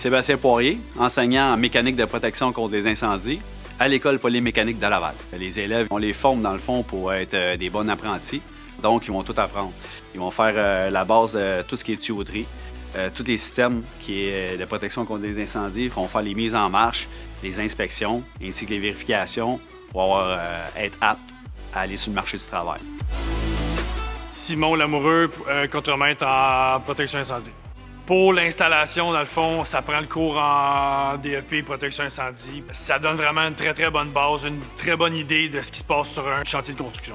Sébastien Poirier, enseignant en mécanique de protection contre les incendies à l'École polymécanique de Laval. Les élèves, on les forme dans le fond pour être des bons apprentis, donc ils vont tout apprendre. Ils vont faire la base de tout ce qui est tuyauterie, tous les systèmes qui est de protection contre les incendies, ils vont faire les mises en marche, les inspections, ainsi que les vérifications pour être aptes à aller sur le marché du travail. Simon Lamoureux, contremaître en protection incendie. Pour l'installation, dans le fond, ça prend le cours en DEP protection incendie. Ça donne vraiment une très bonne base, une très bonne idée de ce qui se passe sur un chantier de construction.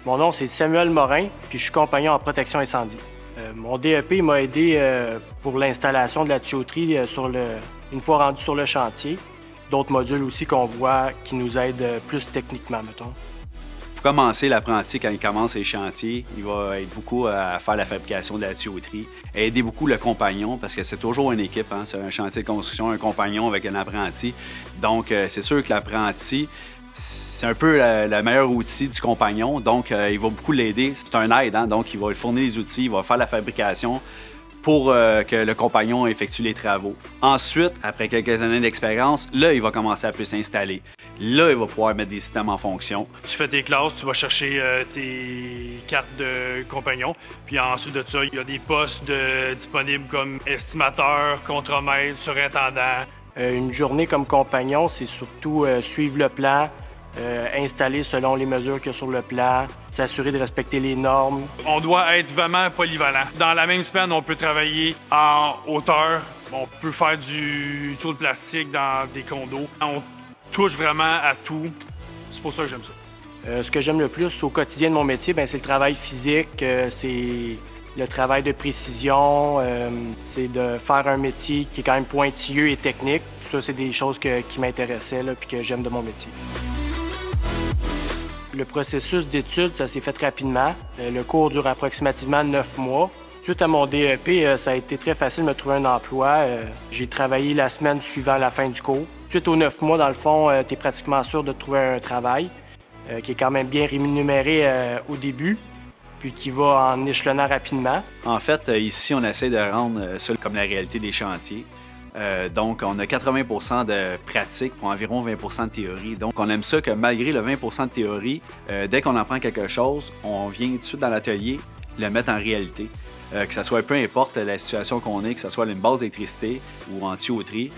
Mon nom, c'est Samuel Morin, puis je suis compagnon en protection incendie. Mon DEP m'a aidé pour l'installation de la tuyauterie une fois rendu sur le chantier. D'autres modules aussi qu'on voit qui nous aident plus techniquement, mettons. Pour commencer, l'apprenti, quand il commence les chantiers, il va aider beaucoup à faire la fabrication de la tuyauterie, aider beaucoup le compagnon, parce que c'est toujours une équipe, hein? C'est un chantier de construction, un compagnon avec un apprenti. Donc, c'est sûr que l'apprenti, c'est un peu le meilleur outil du compagnon, donc il va beaucoup l'aider. C'est un aide, hein? Donc il va lui fournir les outils, il va faire la fabrication pour que le compagnon effectue les travaux. Ensuite, après quelques années d'expérience, là, il va commencer à plus s'installer. Là, il va pouvoir mettre des systèmes en fonction. Tu fais tes classes, tu vas chercher tes cartes de compagnon. Puis ensuite de ça, il y a des postes disponibles comme estimateur, contremaître, surintendant. Une journée comme compagnon, c'est surtout suivre le plan, installer selon les mesures qu'il y a sur le plan, s'assurer de respecter les normes. On doit être vraiment polyvalent. Dans la même semaine, on peut travailler en hauteur, on peut faire du tuyau de plastique dans des condos. On touche vraiment à tout. C'est pour ça que j'aime ça. Ce que j'aime le plus au quotidien de mon métier, c'est le travail physique, c'est le travail de précision, c'est de faire un métier qui est quand même pointilleux et technique. Ça, c'est des choses qui m'intéressaient et que j'aime de mon métier. Le processus d'études, ça s'est fait rapidement. Le cours dure approximativement 9 mois. Suite à mon DEP, ça a été très facile de me trouver un emploi. J'ai travaillé la semaine suivant la fin du cours. Suite aux 9 mois, dans le fond, tu es pratiquement sûr de trouver un travail qui est quand même bien rémunéré au début, puis qui va en échelonnant rapidement. En fait, ici, on essaie de rendre ça comme la réalité des chantiers. Donc, on a 80 % de pratique pour environ 20 % de théorie. Donc, on aime ça que malgré le 20 % de théorie, dès qu'on apprend quelque chose, on vient tout de suite dans l'atelier le mettre en réalité. Que ce soit peu importe la situation qu'on est, que ce soit une base d'électricité ou en tuyauterie,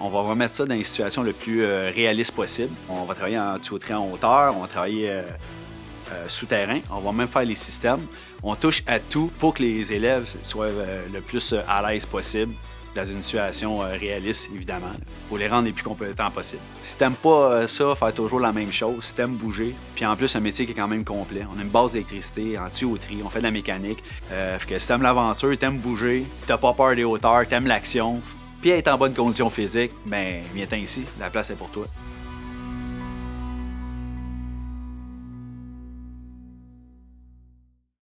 on va remettre ça dans les situations le plus réalistes possible. On va travailler en tuyauterie en hauteur, on va travailler souterrain, on va même faire les systèmes. On touche à tout pour que les élèves soient le plus à l'aise possible dans une situation réaliste, évidemment, pour les rendre les plus compétents possible. Si t'aimes pas ça, faire toujours la même chose, si t'aimes bouger, puis en plus, un métier qui est quand même complet. On a une base d'électricité, en tuyauterie, on fait de la mécanique. Fait que si t'aimes l'aventure, t'aimes bouger, t'as pas peur des hauteurs, t'aimes l'action, puis être en bonne condition physique, viens-t'en ici, la place est pour toi.